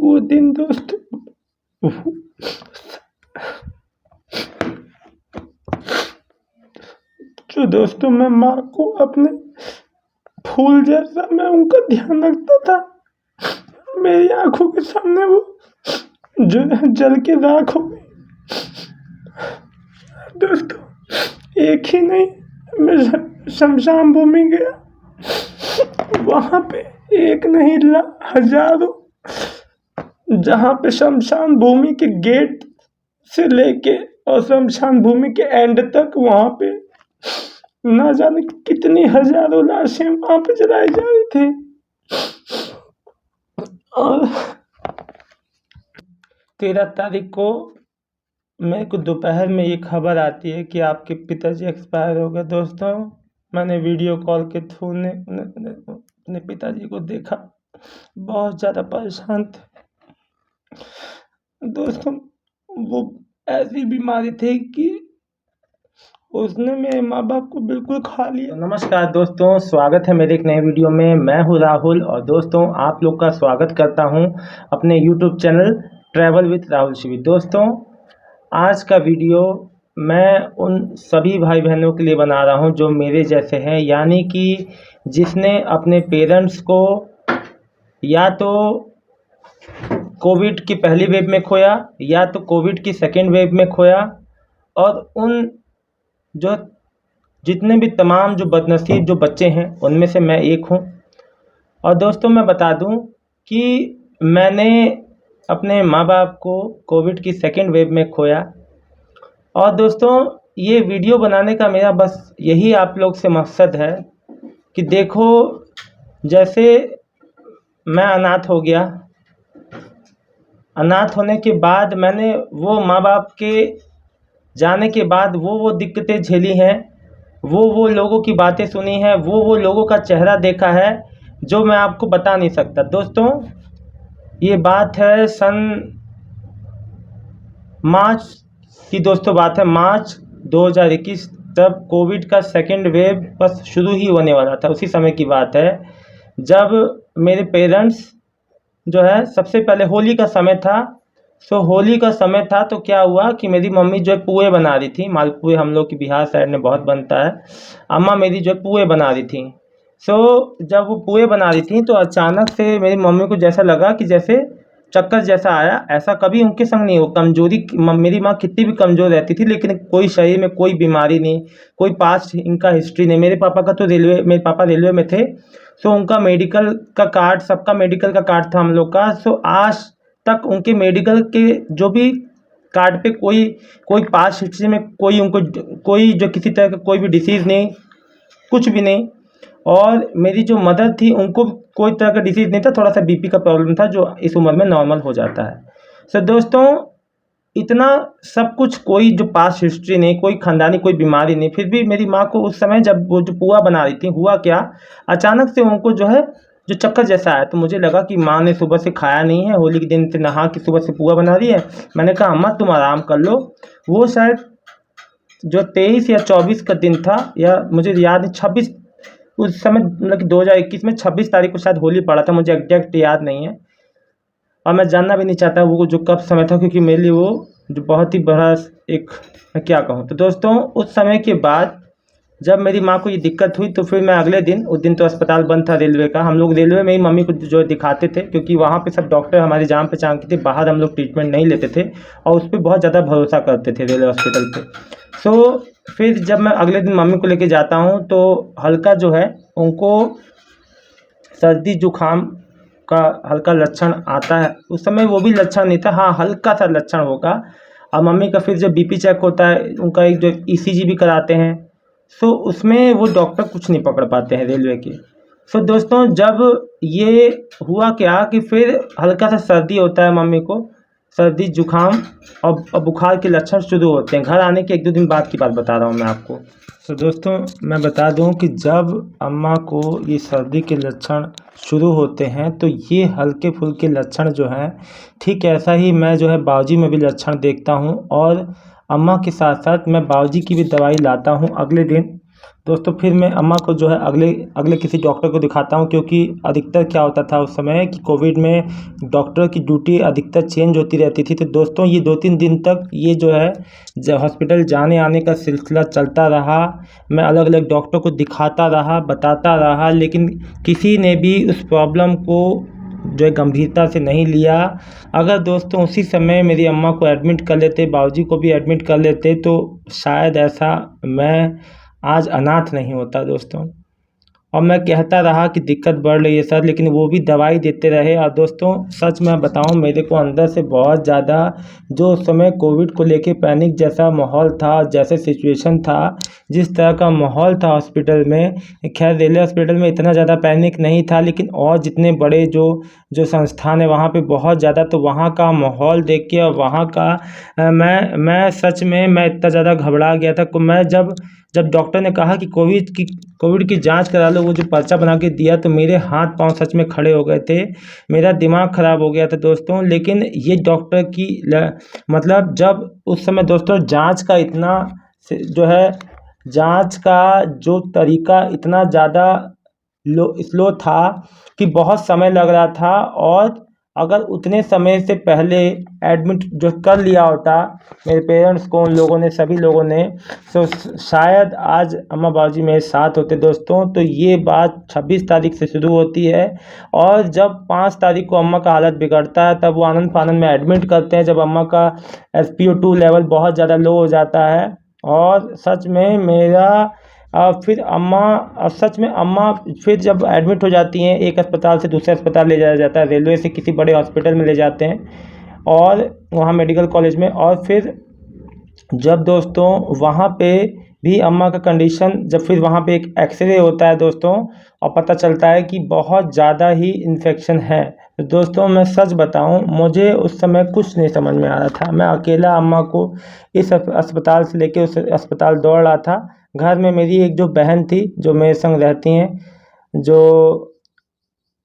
वो दिन दोस्तों, जो दोस्तों मैं माँ को अपने फूल जैसा मैं उनका ध्यान रखता था, मेरी आंखों के सामने वो जो है जल के राख हो गई। दोस्तों एक ही नहीं, मैं शमशान भूमि गया, वहाँ पे एक नहीं हजारों, जहाँ पे शमशान भूमि के गेट से लेके और शमशान भूमि के एंड तक वहाँ पे ना जाने कितनी हजारों लाशें वहाँ पे जलाई जा रही थी। और 13 तारीख को मेरे को दोपहर में ये खबर आती है कि आपके पिताजी एक्सपायर हो गए। दोस्तों मैंने वीडियो कॉल के थ्रू अपने पिताजी को देखा, बहुत ज़्यादा परेशान थे दोस्तों। वो ऐसी बीमारी थी कि उसने मेरे माँ बाप को बिल्कुल खा लिया। नमस्कार दोस्तों, स्वागत है मेरे एक नए वीडियो में। मैं हूँ राहुल और दोस्तों आप लोग का स्वागत करता हूँ अपने YouTube channel travel with Rahul Shivi. दोस्तों आज का वीडियो मैं उन सभी भाई बहनों के लिए बना रहा हूँ जो मेरे जैसे हैं, यानी कि जिसने अपने पेरेंट्स को या तो कोविड की पहली वेव में खोया या तो कोविड की सेकेंड वेव में खोया, और उन जो जितने भी तमाम जो बदनसीब जो बच्चे हैं उनमें से मैं एक हूँ। और दोस्तों मैं बता दूं कि मैंने अपने माँ बाप को कोविड की सेकेंड वेव में खोया। और दोस्तों ये वीडियो बनाने का मेरा बस यही आप लोग से मकसद है कि देखो, जैसे मैं अनाथ हो गया, अनाथ होने के बाद मैंने वो माँ बाप के जाने के बाद वो दिक्कतें झेली हैं, वो लोगों की बातें सुनी हैं, वो लोगों का चेहरा देखा है जो मैं आपको बता नहीं सकता। दोस्तों ये बात है सन मार्च की, दोस्तों बात है मार्च 2021, तब कोविड का सेकेंड वेव बस शुरू ही होने वाला था। उसी समय की बात है जब मेरे पेरेंट्स जो है, सबसे पहले होली का समय था। होली का समय था तो क्या हुआ कि मेरी मम्मी जो है पुए बना रही थी, मालपुए हम लोग की बिहार साइड में बहुत बनता है। अम्मा मेरी जो है पुए बना रही थी। जब वो पुए बना रही थी तो अचानक से मेरी मम्मी को जैसा लगा कि जैसे चक्कर जैसा आया। ऐसा कभी उनके संग नहीं हो, कमजोरी, मेरी माँ कितनी भी कमज़ोर रहती थी लेकिन कोई शरीर में कोई बीमारी नहीं, कोई पास्ट इनका हिस्ट्री नहीं। मेरे पापा का तो मेरे पापा रेलवे में थे, उनका मेडिकल का कार्ड, सबका मेडिकल का कार्ड था हम लोग का। आज तक उनके मेडिकल के जो भी कार्ड पे कोई पास्ट हिस्ट्री में उनको कोई जो किसी तरह का कोई भी डिसीज़ नहीं, कुछ भी नहीं। और मेरी जो मदर थी उनको कोई तरह का डिसीज़ नहीं था, थोड़ा सा बीपी का प्रॉब्लम था जो इस उम्र में नॉर्मल हो जाता है। दोस्तों इतना सब कुछ, कोई जो पास्ट हिस्ट्री नहीं, कोई खानदानी कोई बीमारी नहीं, फिर भी मेरी माँ को उस समय जब वो जो पुआ बना रही थी, हुआ क्या, अचानक से उनको जो है जो चक्कर जैसा आया। तो मुझे लगा कि माँ ने सुबह से खाया नहीं है, होली के दिन से नहा के सुबह से पुआ बना रही है। मैंने कहा अम्मा तुम आराम कर लो। वो शायद जो 23 या 24 का दिन था, या मुझे याद नहीं, 26 उस समय, मतलब कि 2021 में 26 तारीख को शायद होली पड़ा था, मुझे एग्जैक्ट याद नहीं है और मैं जानना भी नहीं चाहता वो जो कब समय था, क्योंकि मेरे लिए वो जो बहुत ही बड़ा एक, मैं क्या कहूँ। तो दोस्तों उस समय के बाद जब मेरी माँ को ये दिक्कत हुई तो फिर मैं अगले दिन, उस दिन तो अस्पताल बंद था रेलवे का, हम लोग रेलवे में ही मम्मी को जो दिखाते थे, क्योंकि वहाँ पे सब डॉक्टर हमारी जान पहचान के थे, बाहर हम लोग ट्रीटमेंट नहीं लेते थे और उस पर बहुत ज़्यादा भरोसा करते थे रेलवे हॉस्पिटल पे। फिर जब मैं अगले दिन मम्मी को लेके जाता हूँ तो हल्का जो है उनको सर्दी जुकाम का हल्का लक्षण आता है। उस समय वो भी लक्षण नहीं था, हाँ हल्का सा लक्षण होगा। और मम्मी का फिर जब बीपी चेक होता है, उनका एक जो ईसीजी भी कराते हैं, उसमें वो डॉक्टर कुछ नहीं पकड़ पाते हैं रेलवे के। दोस्तों जब ये हुआ क्या कि फिर हल्का सा सर्दी होता है मम्मी को, सर्दी जुकाम और बुखार के लक्षण शुरू होते हैं। घर आने के 1-2 दिन बाद की बात बता रहा हूँ मैं आपको। दोस्तों मैं बता दूं कि जब अम्मा को ये सर्दी के लक्षण शुरू होते हैं तो ये हल्के फुल्के लक्षण जो हैं, ठीक ऐसा ही मैं जो है बाबूजी में भी लक्षण देखता हूं, और अम्मा के साथ साथ मैं बाबूजी की भी दवाई लाता हूं अगले दिन। दोस्तों फिर मैं अम्मा को जो है अगले अगले किसी डॉक्टर को दिखाता हूँ, क्योंकि अधिकतर क्या होता था उस समय कि कोविड में डॉक्टर की ड्यूटी अधिकतर चेंज होती रहती थी। तो दोस्तों ये 2-3 दिन तक ये जो है हॉस्पिटल जाने आने का सिलसिला चलता रहा। मैं अलग अलग डॉक्टर को दिखाता रहा, बताता रहा, लेकिन किसी ने भी उस प्रॉब्लम को जो है गंभीरता से नहीं लिया। अगर दोस्तों उसी समय मेरी अम्मा को एडमिट कर लेते, बाबूजी को भी एडमिट कर लेते, तो शायद ऐसा मैं आज अनाथ नहीं होता दोस्तों। और मैं कहता रहा कि दिक्कत बढ़ रही है सर, लेकिन वो भी दवाई देते रहे। और दोस्तों सच मैं बताऊं, मेरे को अंदर से बहुत ज़्यादा जो उस समय कोविड को लेके पैनिक जैसा माहौल था, जैसे सिचुएशन था, जिस तरह का माहौल था हॉस्पिटल में, खैर रेलवे हॉस्पिटल में इतना ज़्यादा पैनिक नहीं था, लेकिन और जितने बड़े जो जो संस्थान है वहाँ पे बहुत ज़्यादा। तो वहाँ का माहौल देख के और वहाँ का मैं सच में मैं इतना ज़्यादा घबरा गया था। मैं जब जब डॉक्टर ने कहा कि कोविड की जांच करा लो, वो जो पर्चा बना के दिया, तो मेरे हाथ पांव सच में खड़े हो गए थे। मेरा दिमाग ख़राब हो गया था दोस्तों। लेकिन ये डॉक्टर की मतलब जब उस समय दोस्तों जांच का इतना जो है जांच का जो तरीका इतना ज़्यादा स्लो था कि बहुत समय लग रहा था। और अगर उतने समय से पहले एडमिट जो कर लिया होता मेरे पेरेंट्स को, उन लोगों ने, सभी लोगों ने, तो शायद आज अम्मा बाबूजी मेरे साथ होते दोस्तों। तो ये बात 26 तारीख से शुरू होती है, और जब 5 तारीख को अम्मा का हालत बिगड़ता है, तब वो आनंद फानंद में एडमिट करते हैं, जब अम्मा का SpO2 लेवल बहुत ज़्यादा लो हो जाता है। और सच में मेरा फिर सच में अम्मा फिर जब एडमिट हो जाती हैं, एक अस्पताल से दूसरे अस्पताल ले जाया जाता है, रेलवे से किसी बड़े हॉस्पिटल में ले जाते हैं, और वहाँ मेडिकल कॉलेज में। और फिर जब दोस्तों वहाँ पे भी अम्मा का कंडीशन, जब फिर वहाँ पे एक एक्सरे होता है दोस्तों, और पता चलता है कि बहुत ज़्यादा ही इन्फेक्शन है। तो दोस्तों मैं सच बताऊं, मुझे उस समय कुछ नहीं समझ में आ रहा था। मैं अकेला अम्मा को इस अस्पताल से लेके उस अस्पताल दौड़ रहा था। घर में मेरी एक जो बहन थी, जो मेरे संग रहती हैं, जो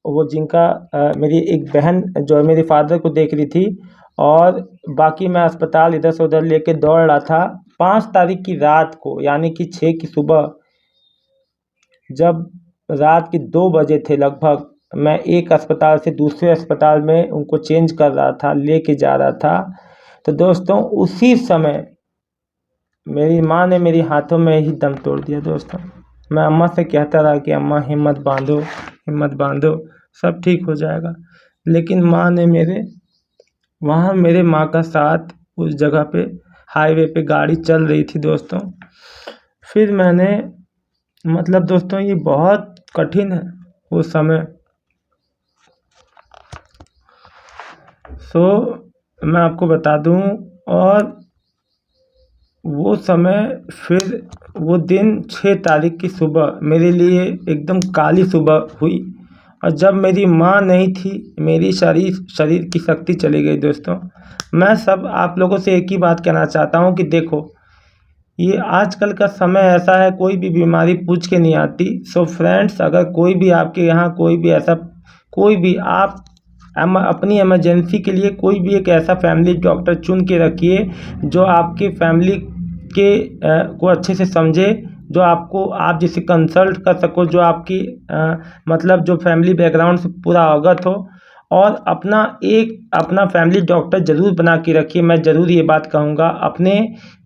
वो जिनका मेरी एक बहन जो है मेरे फादर को देख रही थी, और बाकी मैं अस्पताल इधर से उधर लेके दौड़ रहा था। 5 तारीख की रात को, यानी कि 6 की सुबह, जब रात के 2 बजे थे लगभग, मैं एक अस्पताल से दूसरे अस्पताल में उनको चेंज कर रहा था, लेके जा रहा था। तो दोस्तों उसी समय मेरी माँ ने मेरे हाथों में ही दम तोड़ दिया दोस्तों। मैं अम्मा से कहता रहा कि अम्मा हिम्मत बांधो, हिम्मत बांधो, सब ठीक हो जाएगा। लेकिन माँ ने मेरे माँ का साथ उस जगह पे, हाईवे पे गाड़ी चल रही थी दोस्तों। फिर मैंने मतलब दोस्तों ये बहुत कठिन है उस समय। मैं आपको बता दूं, और वो समय, फिर वो दिन 6 तारीख की सुबह मेरे लिए एकदम काली सुबह हुई। और जब मेरी माँ नहीं थी, मेरी शरीर की शक्ति चली गई दोस्तों। मैं सब आप लोगों से एक ही बात कहना चाहता हूँ कि देखो, ये आजकल का समय ऐसा है, कोई भी बीमारी पूछ के नहीं आती। सो फ्रेंड्स, अगर कोई भी आपके यहाँ कोई भी आप अपनी इमरजेंसी के लिए कोई भी एक ऐसा फैमिली डॉक्टर चुन के रखिए, जो आपके फैमिली के को अच्छे से समझे, जो आप जिसे कंसल्ट कर सको, जो आपकी मतलब जो फैमिली बैकग्राउंड से पूरा अवगत हो। और अपना फैमिली डॉक्टर ज़रूर बना के रखिए। मैं ज़रूर ये बात कहूँगा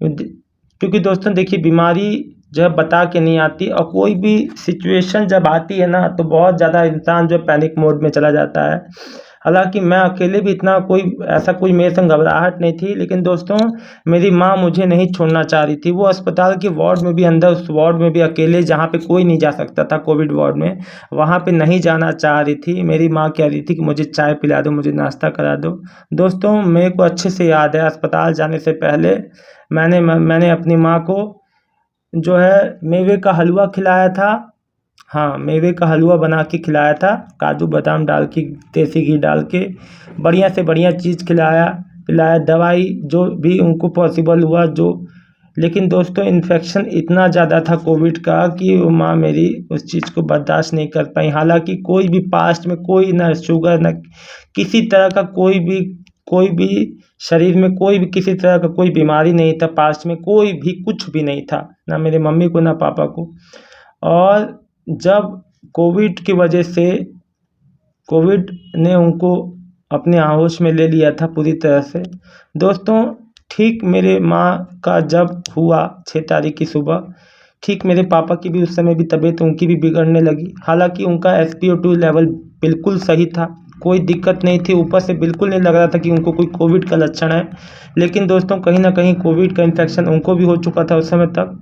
क्योंकि दोस्तों देखिए, बीमारी जो है बता के नहीं आती, और कोई भी सिचुएशन जब आती है ना, तो बहुत ज़्यादा इंसान जो पैनिक मोड में चला जाता है। हालांकि मैं अकेले भी इतना कोई मेरे संग घबराहट नहीं थी, लेकिन दोस्तों मेरी माँ मुझे नहीं छोड़ना चाह रही थी। वो अस्पताल के वार्ड में भी, अंदर उस वार्ड में भी अकेले, जहाँ पे कोई नहीं जा सकता था, कोविड वार्ड में, वहाँ पे नहीं जाना चाह रही थी। मेरी माँ कह रही थी कि मुझे चाय पिला दो, मुझे नाश्ता करा दो। दोस्तों मेरे को अच्छे से याद है, अस्पताल जाने से पहले मैंने अपनी माँ को जो है मेवे का हलवा खिलाया था। हाँ, मेवे का हलवा बना के खिलाया था, काजू बादाम डाल के, देसी घी डाल के, बढ़िया से बढ़िया चीज़ पिलाया, दवाई जो भी उनको पॉसिबल हुआ लेकिन दोस्तों इन्फेक्शन इतना ज़्यादा था कोविड का कि वो माँ मेरी उस चीज़ को बर्दाश्त नहीं कर पाई। हालांकि कोई भी पास्ट में कोई ना शुगर, ना किसी तरह का कोई भी कोई भी शरीर में कोई भी किसी तरह का कोई बीमारी नहीं था, पास्ट में कोई भी कुछ भी नहीं था, ना मेरे मम्मी को ना पापा को। और जब कोविड की वजह से कोविड ने उनको अपने आहोश में ले लिया था पूरी तरह से। दोस्तों, ठीक मेरे माँ का जब हुआ 6 तारीख की सुबह, ठीक मेरे पापा की भी उस समय भी तबीयत उनकी भी बिगड़ने लगी। हालांकि उनका SpO2 लेवल बिल्कुल सही था, कोई दिक्कत नहीं थी, ऊपर से बिल्कुल नहीं लग रहा था कि उनको कोई कोविड का लक्षण है। लेकिन दोस्तों, कहीं ना कहीं कोविड का इन्फेक्शन उनको भी हो चुका था उस समय तक।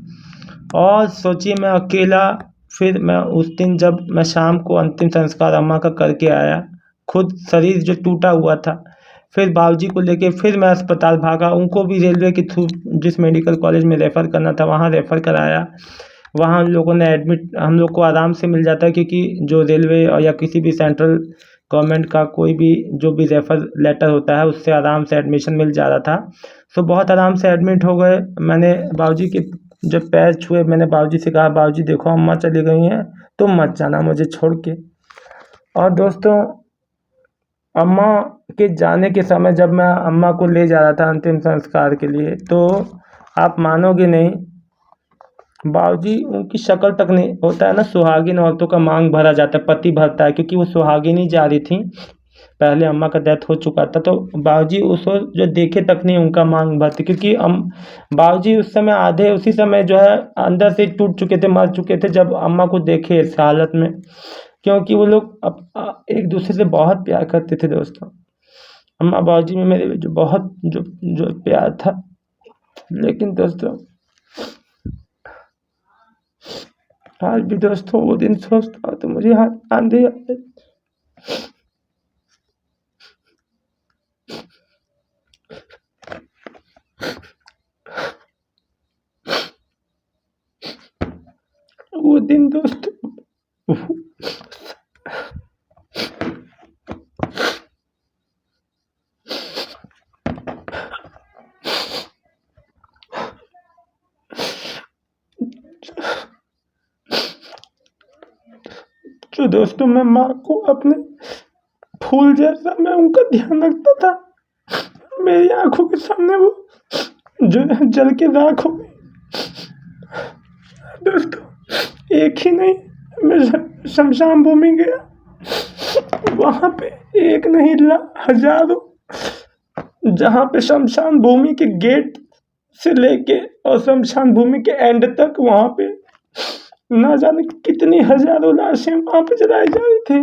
और सोचिए, मैं अकेला, फिर मैं उस दिन जब मैं शाम को अंतिम संस्कार अम्मा का करके आया, खुद शरीर जो टूटा हुआ था, फिर बाबूजी को लेके फिर मैं अस्पताल भागा। उनको भी रेलवे के थ्रू जिस मेडिकल कॉलेज में रेफ़र करना था वहाँ रेफ़र कराया। वहाँ हम लोगों ने एडमिट, हम लोग को आराम से मिल जाता है, क्योंकि जो रेलवे और या किसी भी सेंट्रल गवर्नमेंट का कोई भी जो भी रेफ़र लेटर होता है उससे आराम से एडमिशन मिल जा रहा था। तो बहुत आराम से एडमिट हो गए। मैंने बाबूजी के जब पैर छुए, मैंने बाबूजी से कहा, बाबूजी देखो अम्मा चली गई हैं, तुम मत जाना मुझे छोड़ के। और दोस्तों, अम्मा के जाने के समय जब मैं अम्मा को ले जा रहा था अंतिम संस्कार के लिए, तो आप मानोगे नहीं, बाबूजी उनकी शक्ल तक नहीं, होता है ना सुहागिन औरतों का मांग भरा जाता है, पति भरता है, क्योंकि वो सुहागिन ही जा रही थी, पहले अम्मा का डेथ हो चुका था। तो बाबूजी उस वक्त जो देखे तक नहीं उनका मांग भरती, क्योंकि बाबूजी उस समय आधे उसी समय जो है अंदर से टूट चुके थे, मर चुके थे जब अम्मा को देखे इस हालत में। क्योंकि वो लोग एक दूसरे से बहुत प्यार करते थे दोस्तों। अम्मा बाबूजी में मेरे जो बहुत जो जो प्यार था। लेकिन दोस्तों, आज भी दोस्तों वो दिन सोचता हूँ तो मुझे आंधी आती है। वो दिन दोस्तों, जो दोस्तों मैं माँ को अपने फूल जैसा मैं उनका ध्यान रखता था, मेरी आंखों के सामने वो जो है जल के राख हो गई। दोस्तों, एक ही नहीं, मैं शमशान भूमि गया, वहाँ पे एक नहीं हजारों, जहाँ पे शमशान भूमि के गेट से लेके और शमशान भूमि के एंड तक वहाँ पे ना जाने कितनी हजारों लाशें वहाँ पे जलाई जा रही थी।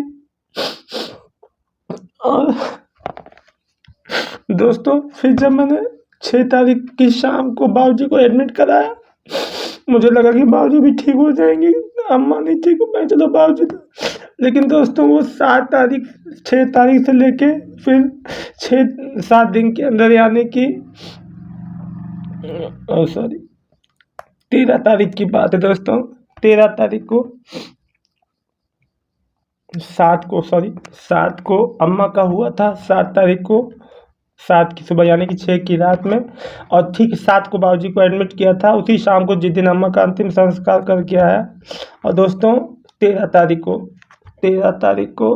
और दोस्तों, फिर जब मैंने 6 तारीख की शाम को बाबूजी को एडमिट कराया, मुझे लगा कि बाबूजी भी ठीक हो जाएंगे, अम्मा नहीं ठीक हो पाए, चलो बाबूजी तो। लेकिन दोस्तों, वो 6 तारीख से लेके फिर 6-7 दिन के अंदर, यानी कि 13 तारीख की बात है दोस्तों। 13 तारीख को 7 को अम्मा का हुआ था, 7 तारीख को 7 की सुबह यानी कि 6 की रात में, और ठीक 7 को बाबूजी को एडमिट किया था। उसी शाम को जिस दिन अम्मा का अंतिम संस्कार करके आया। और दोस्तों, 13 तारीख को 13 तारीख को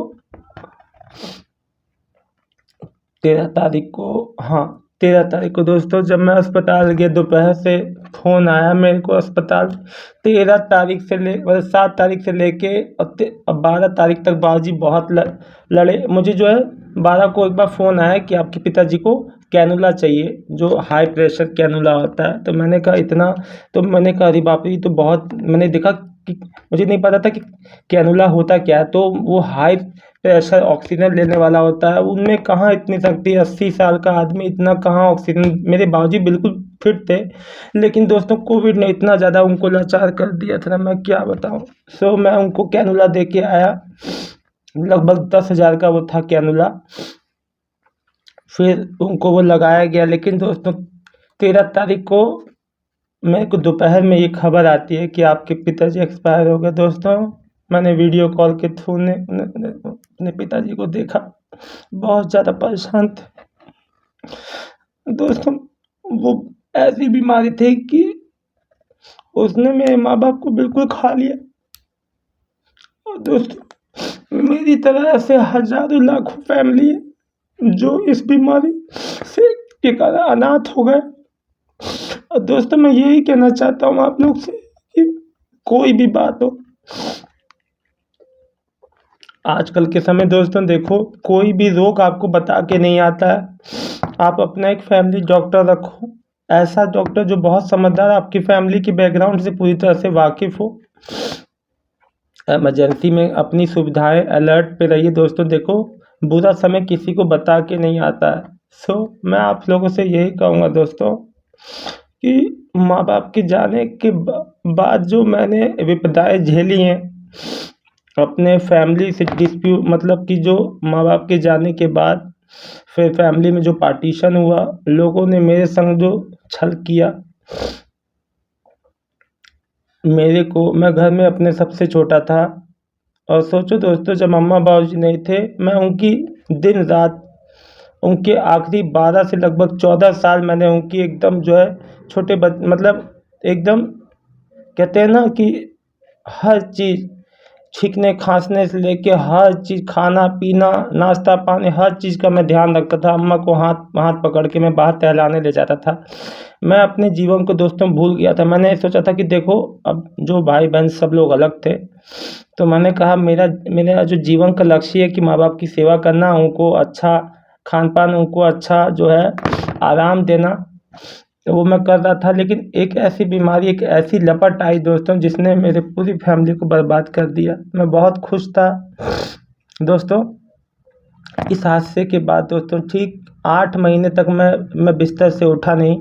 13 तारीख को हाँ 13 तारीख को दोस्तों, जब मैं अस्पताल गया, दोपहर से फ़ोन आया मेरे को अस्पताल। 13 तारीख से 7 तारीख से लेके अब 12 तारीख तक बाबूजी बहुत लड़े। मुझे जो है 12 को एक बार फ़ोन आया कि आपके पिताजी को कैनुला चाहिए, जो हाई प्रेशर कैनुला होता है। तो मैंने कहा इतना, तो मैंने कहा अरे बाप रे, तो बहुत, मैंने देखा कि मुझे नहीं पता था कि कैनुला होता क्या है। तो वो हाई प्रेशर ऑक्सीजन लेने वाला होता है, उनमें कहाँ इतनी शक्ति, 80 साल का आदमी इतना कहाँ ऑक्सीजन। मेरे बाबूजी बिल्कुल फिट थे, लेकिन दोस्तों कोविड ने इतना ज़्यादा उनको लाचार कर दिया था ना, मैं क्या बताऊँ। सो मैं उनको कैनुला दे के आया, लगभग 10,000 का वो था कैनुला। फिर उनको वो लगाया गया। लेकिन दोस्तों, 13 तारीख को मेरे को दोपहर में ये खबर आती है कि आपके पिताजी एक्सपायर हो गए। दोस्तों, मैंने वीडियो कॉल के थ्रू अपने पिताजी को देखा, बहुत ज़्यादा परेशान थे दोस्तों। वो ऐसी बीमारी थी कि उसने मेरे माँ बाप को बिल्कुल खा लिया। और दोस्तों, मेरी तरह ऐसे हजारों लाखों फैमिली है जो इस बीमारी से के कारण अनाथ हो गए। और दोस्तों मैं यही कहना चाहता हूँ आप लोग से कि कोई भी बात हो, आजकल के समय दोस्तों देखो, कोई भी रोग आपको बता के नहीं आता है। आप अपना एक फैमिली डॉक्टर रखो, ऐसा डॉक्टर जो बहुत समझदार, आपकी फैमिली की बैकग्राउंड से पूरी तरह से वाकिफ़ हो। इमरजेंसी में अपनी सुविधाएं अलर्ट पे रहिए दोस्तों। देखो, बुरा समय किसी को बता के नहीं आता है। सो मैं आप लोगों से यही कहूँगा दोस्तों कि माँ बाप के जाने के बाद जो मैंने विपदाएं झेली हैं, अपने फैमिली से डिस्प्यूट, मतलब कि जो माँ बाप के जाने के बाद फिर फैमिली में जो पार्टीशन हुआ, लोगों ने मेरे संग जो छल किया, मेरे को, मैं घर में अपने सबसे छोटा था। और सोचो दोस्तों, जब अम्मा बाबूजी नहीं थे, मैं उनकी दिन रात, उनके आखिरी 12 से लगभग 14 साल मैंने उनकी एकदम जो है छोटे मतलब एकदम, कहते हैं ना कि हर चीज़, छींकने खांसने से लेके हर चीज़, खाना पीना नाश्ता पानी, हर चीज़ का मैं ध्यान रखता था। अम्मा को हाथ हाथ पकड़ के मैं बाहर टहलाने ले जाता था। मैं अपने जीवन को दोस्तों भूल गया था। मैंने सोचा था कि देखो, अब जो भाई बहन सब लोग अलग थे, तो मैंने कहा मेरा मेरा जो जीवन का लक्ष्य है कि माँ बाप की सेवा करना, उनको अच्छा खान पान, उनको अच्छा जो है आराम देना, तो वो मैं कर रहा था। लेकिन एक ऐसी बीमारी, एक ऐसी लपट आई दोस्तों, जिसने मेरे पूरी फैमिली को बर्बाद कर दिया। मैं बहुत खुश था दोस्तों। इस हादसे के बाद दोस्तों ठीक 8 महीने तक मैं बिस्तर से उठा नहीं।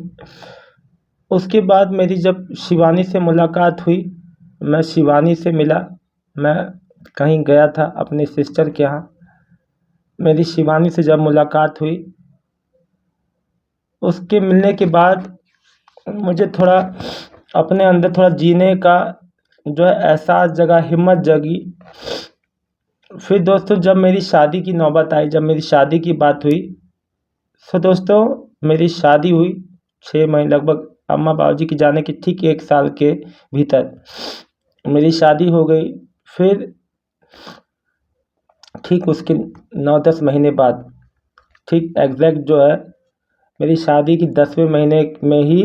उसके बाद मेरी जब शिवानी से मुलाकात हुई, मैं शिवानी से मिला, मैं कहीं गया था अपनी सिस्टर के यहाँ। मेरी शिवानी से जब मुलाकात हुई, उसके मिलने के बाद मुझे थोड़ा अपने अंदर थोड़ा जीने का जो है एहसास जगा, हिम्मत जगी। फिर दोस्तों जब मेरी शादी की नौबत आई, जब मेरी शादी की बात हुई, तो दोस्तों मेरी शादी हुई 6 महीने, लगभग अम्मा बाबूजी के जाने के ठीक 1 साल के भीतर मेरी शादी हो गई। फिर ठीक उसके 9-10 महीने बाद, ठीक एग्जैक्ट जो है मेरी शादी की 10वें महीने में ही,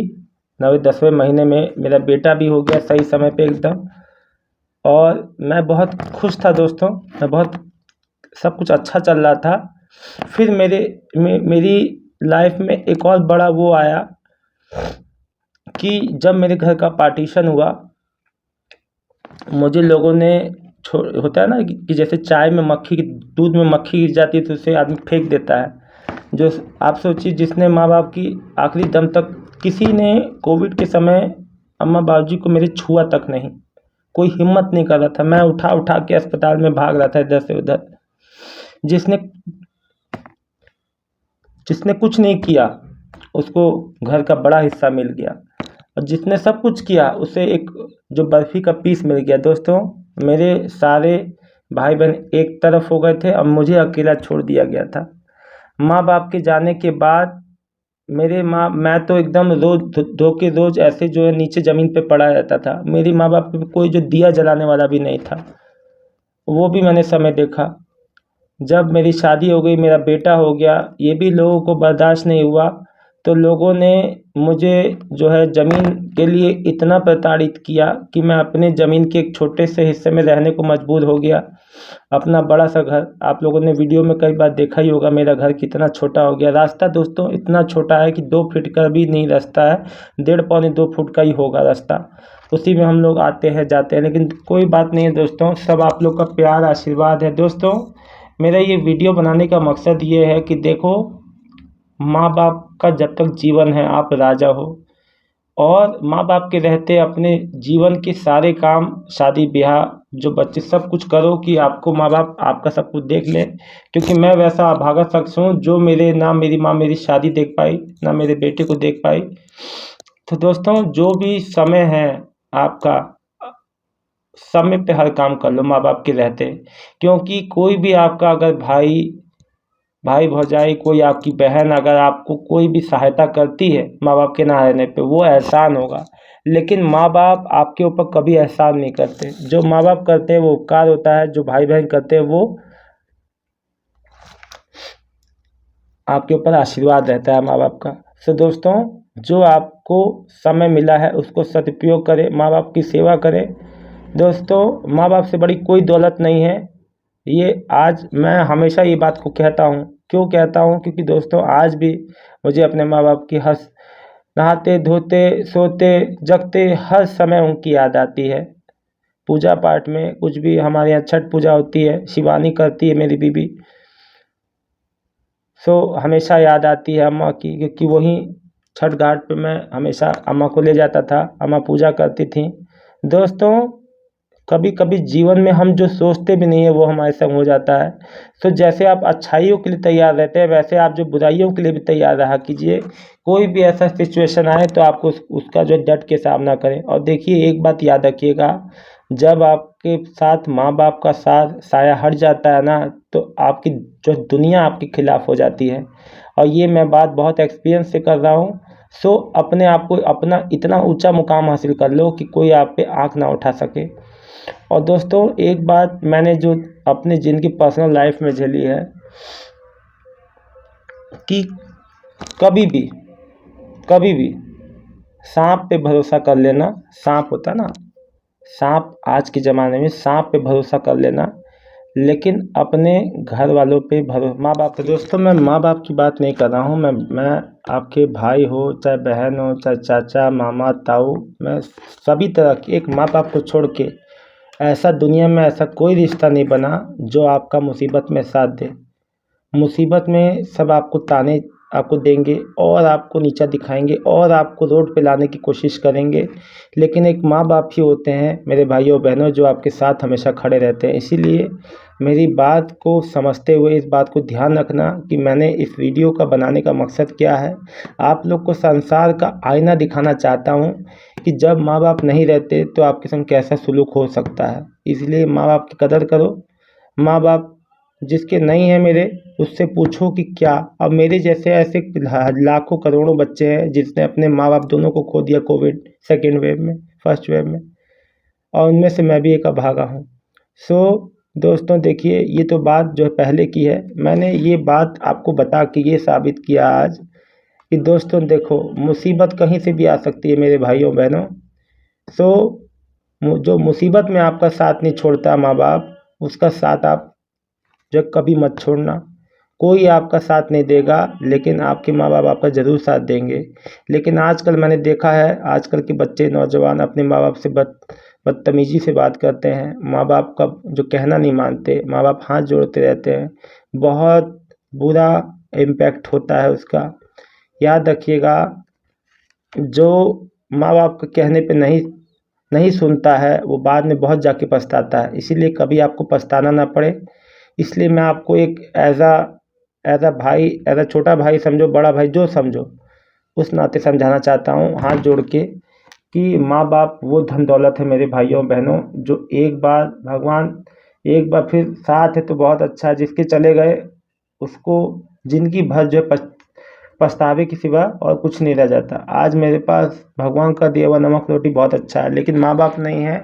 9वें-10वें महीने में मेरा बेटा भी हो गया सही समय पे एकदम। और मैं बहुत खुश था दोस्तों, मैं बहुत, सब कुछ अच्छा चल रहा था। फिर मेरी लाइफ में एक और बड़ा वो आया कि जब मेरे घर का पार्टीशन हुआ, मुझे लोगों ने होता है ना कि जैसे चाय में मक्खी, दूध में मक्खी गिर जाती है तो उसे आदमी फेंक देता है। जो आप सोचिए, जिसने माँ बाप की आखिरी दम तक, किसी ने कोविड के समय अम्मा बाबूजी को मेरे छुआ तक नहीं, कोई हिम्मत नहीं कर रहा था। मैं उठा उठा के अस्पताल में भाग रहा था इधर से उधर। जिसने जिसने कुछ नहीं किया, उसको घर का बड़ा हिस्सा मिल गया। और जिसने सब कुछ किया, उसे एक जो बर्फ़ी का पीस मिल गया। दोस्तों मेरे सारे भाई बहन एक तरफ हो गए थे, अब मुझे अकेला छोड़ दिया गया था। माँ बाप के जाने के बाद मैं तो एकदम रोज़ धो के रोज़ ऐसे जो है नीचे ज़मीन पे पड़ा रहता था। मेरी माँ बाप पे कोई जो दिया जलाने वाला भी नहीं था। वो भी मैंने समय देखा। जब मेरी शादी हो गई, मेरा बेटा हो गया, ये भी लोगों को बर्दाश्त नहीं हुआ, तो लोगों ने मुझे जो है ज़मीन के लिए इतना प्रताड़ित किया कि मैं अपने ज़मीन के एक छोटे से हिस्से में रहने को मजबूर हो गया। अपना बड़ा सा घर, आप लोगों ने वीडियो में कई बार देखा ही होगा मेरा घर कितना छोटा हो गया। रास्ता दोस्तों इतना छोटा है कि 2 फीट का भी नहीं रास्ता है, 1.5 पौने 2 फुट का ही होगा रास्ता। उसी में हम लोग आते हैं जाते हैं। लेकिन कोई बात नहीं है दोस्तों, सब आप लोग का प्यार आशीर्वाद है। दोस्तों मेरा ये वीडियो बनाने का मकसद ये है कि देखो, माँ बाप का जब तक जीवन है आप राजा हो, और माँ बाप के रहते अपने जीवन के सारे काम, शादी ब्याह, जो बच्चे, सब कुछ करो कि आपको माँ बाप आपका सब कुछ देख ले। क्योंकि मैं वैसा अभागा शख्स हूँ जो ना मेरी माँ मेरी शादी देख पाई, ना मेरे बेटे को देख पाई। तो दोस्तों जो भी समय है आपका, समय पे हर काम कर लो माँ बाप के रहते। क्योंकि कोई भी आपका अगर भाई भाई भौजाई, कोई आपकी बहन अगर आपको कोई भी सहायता करती है माँ बाप के ना रहने पे, वो एहसान होगा। लेकिन माँ बाप आपके ऊपर कभी एहसान नहीं करते। जो माँ बाप करते हैं वो उपकार होता है, जो भाई बहन करते हैं वो आपके ऊपर आशीर्वाद रहता है माँ बाप का। सो दोस्तों, जो आपको समय मिला है उसको सदुपयोग करें, माँ बाप की सेवा करें। दोस्तों, माँ बाप से बड़ी कोई दौलत नहीं है। ये आज मैं हमेशा ये बात को कहता हूँ। क्यों कहता हूँ? क्योंकि दोस्तों आज भी मुझे अपने माँ बाप की नहाते धोते सोते जगते हर समय उनकी याद आती है। पूजा पाठ में कुछ भी, हमारे यहाँ छठ पूजा होती है, शिवानी करती है मेरी बीबी, सो हमेशा याद आती है अम्मा की, क्योंकि वहीं छठ घाट पे मैं हमेशा अम्मा को ले जाता था, अम्मा पूजा करती थी। दोस्तों, कभी कभी जीवन में हम जो सोचते भी नहीं है वो हमारे संग हो जाता है। तो जैसे आप अच्छाइयों के लिए तैयार रहते हैं, वैसे आप जो बुराइयों के लिए भी तैयार रहा कीजिए। कोई भी ऐसा सिचुएशन आए तो आपको उसका जो डट के सामना करें। और देखिए, एक बात याद रखिएगा, जब आपके साथ माँ बाप का साया हट जाता है ना, तो आपकी जो दुनिया आपके खिलाफ हो जाती है। और ये मैं बात बहुत एक्सपीरियंस से कर रहा हूँ। सो अपने आप को अपना इतना ऊंचा मुकाम हासिल कर लो कि कोई आप पे आँख ना उठा सके। और दोस्तों, एक बात मैंने जो अपनी ज़िंदगी पर्सनल लाइफ में झेली है कि कभी भी सांप पे भरोसा कर लेना। सांप होता ना, सांप, आज के ज़माने में सांप पे भरोसा कर लेना, लेकिन अपने घर वालों पे माँ बाप पे। दोस्तों, मैं माँ बाप की बात नहीं कर रहा हूँ। मैं आपके भाई हो, चाहे बहन हो, चाहे चाचा मामा ताऊ, मैं सभी तरह के, एक माँ बाप को छोड़ के ऐसा दुनिया में ऐसा कोई रिश्ता नहीं बना जो आपका मुसीबत में साथ दे। मुसीबत में सब आपको ताने आपको देंगे और आपको नीचा दिखाएंगे और आपको रोड पे लाने की कोशिश करेंगे, लेकिन एक माँ बाप ही होते हैं मेरे भाइयों बहनों जो आपके साथ हमेशा खड़े रहते हैं। इसीलिए मेरी बात को समझते हुए इस बात को ध्यान रखना कि मैंने इस वीडियो का बनाने का मकसद क्या है। आप लोग को संसार का आईना दिखाना चाहता हूँ कि जब माँ बाप नहीं रहते तो आपके संग कैसा सुलूक हो सकता है। इसलिए माँ बाप की कदर करो। माँ बाप जिसके नहीं है मेरे, उससे पूछो कि क्या। अब मेरे जैसे ऐसे लाखों करोड़ों बच्चे हैं जिसने अपने माँ बाप दोनों को खो दिया कोविड सेकेंड वेव में, फर्स्ट वेव में, और उनमें से मैं भी एक अभागा हूँ। सो दोस्तों, देखिए, ये तो बात जो है पहले की है। मैंने ये बात आपको बता के ये साबित किया आज कि दोस्तों देखो, मुसीबत कहीं से भी आ सकती है मेरे भाइयों बहनों। सो जो मुसीबत में आपका साथ नहीं छोड़ता माँ बाप, उसका साथ आप जो कभी मत छोड़ना। कोई आपका साथ नहीं देगा, लेकिन आपके माँ बाप आपका ज़रूर साथ देंगे। लेकिन आजकल मैंने देखा है, आजकल के बच्चे नौजवान अपने माँ बाप से बदतमीजी से बात करते हैं, माँ बाप का जो कहना नहीं मानते, माँ बाप हाथ जोड़ते रहते हैं। बहुत बुरा इम्पैक्ट होता है उसका। याद रखिएगा, जो माँ बाप के कहने पे नहीं सुनता है वो बाद में बहुत जाके पछताता है। इसीलिए कभी आपको पछताना ना पड़े। इसलिए मैं आपको एक एज़ अ भाई, एज़ अ छोटा भाई समझो, बड़ा भाई जो समझो, उस नाते समझाना चाहता हूँ हाथ जोड़ के कि माँ बाप वो धन दौलत है मेरे भाइयों बहनों, जो एक बार भगवान एक बार फिर साथ है तो बहुत अच्छा है, जिसके चले गए उसको ज़िंदगी भर जो है पछतावे के सिवा और कुछ नहीं रह जाता। आज मेरे पास भगवान का दिया हुआ नमक रोटी बहुत अच्छा है, लेकिन माँ बाप नहीं है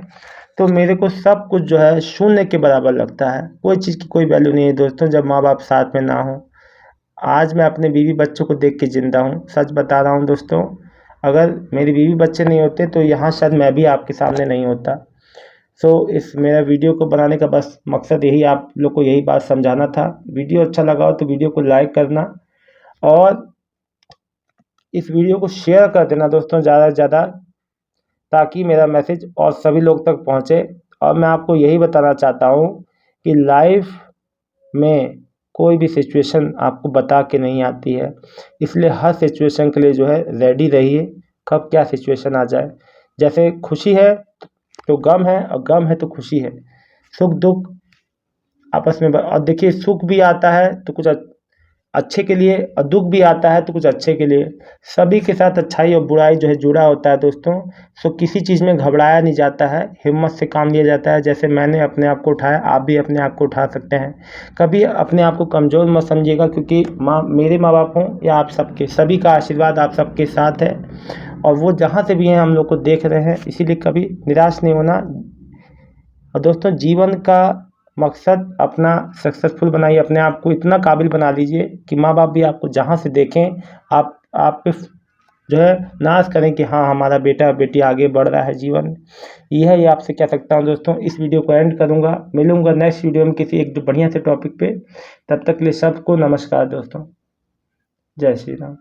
तो मेरे को सब कुछ जो है शून्य के बराबर लगता है। कोई चीज़ की कोई वैल्यू नहीं है दोस्तों जब माँ बाप साथ में ना हो। आज मैं अपने बीवी बच्चों को देख के ज़िंदा हूँ, सच बता रहा हूँ दोस्तों। अगर मेरी बीवी बच्चे नहीं होते तो यहाँ शायद मैं भी आपके सामने नहीं होता। सो इस मेरा वीडियो को बनाने का बस मकसद यही, आप लोग को यही बात समझाना था। वीडियो अच्छा लगा हो तो वीडियो को लाइक करना और इस वीडियो को शेयर कर देना दोस्तों ज़्यादा से ज़्यादा, ताकि मेरा मैसेज और सभी लोग तक पहुँचे। और मैं आपको यही बताना चाहता हूँ कि लाइफ में कोई भी सिचुएशन आपको बता के नहीं आती है, इसलिए हर सिचुएशन के लिए जो है रेडी रहिए, कब क्या सिचुएशन आ जाए। जैसे खुशी है तो गम है और गम है तो खुशी है, सुख दुख आपस में और देखिए, सुख भी आता है तो कुछ अच्छे के लिए और दुख भी आता है तो कुछ अच्छे के लिए। सभी के साथ अच्छाई और बुराई जो है जुड़ा होता है दोस्तों। सो किसी चीज़ में घबराया नहीं जाता है, हिम्मत से काम लिया जाता है। जैसे मैंने अपने आप को उठाया, आप भी अपने आप को उठा सकते हैं। कभी अपने आप को कमज़ोर मत समझिएगा, क्योंकि मेरे माँ बाप हों या आप सबके, सभी का आशीर्वाद आप सबके साथ है और वो जहाँ से भी हैं हम लोग को देख रहे हैं। इसीलिए कभी निराश नहीं होना। और दोस्तों, जीवन का मकसद अपना सक्सेसफुल बनाइए, अपने आप को इतना काबिल बना लीजिए कि माँ बाप भी आपको जहाँ से देखें आप पे जो है नाज करें कि हाँ हमारा बेटा बेटी आगे बढ़ रहा है जीवन में। यह है, ये आपसे कह सकता हूँ दोस्तों। इस वीडियो को एंड करूँगा, मिलूँगा नेक्स्ट वीडियो में किसी एक बढ़िया से टॉपिक पे। तब तक के लिए सबको नमस्कार दोस्तों, जय श्री राम।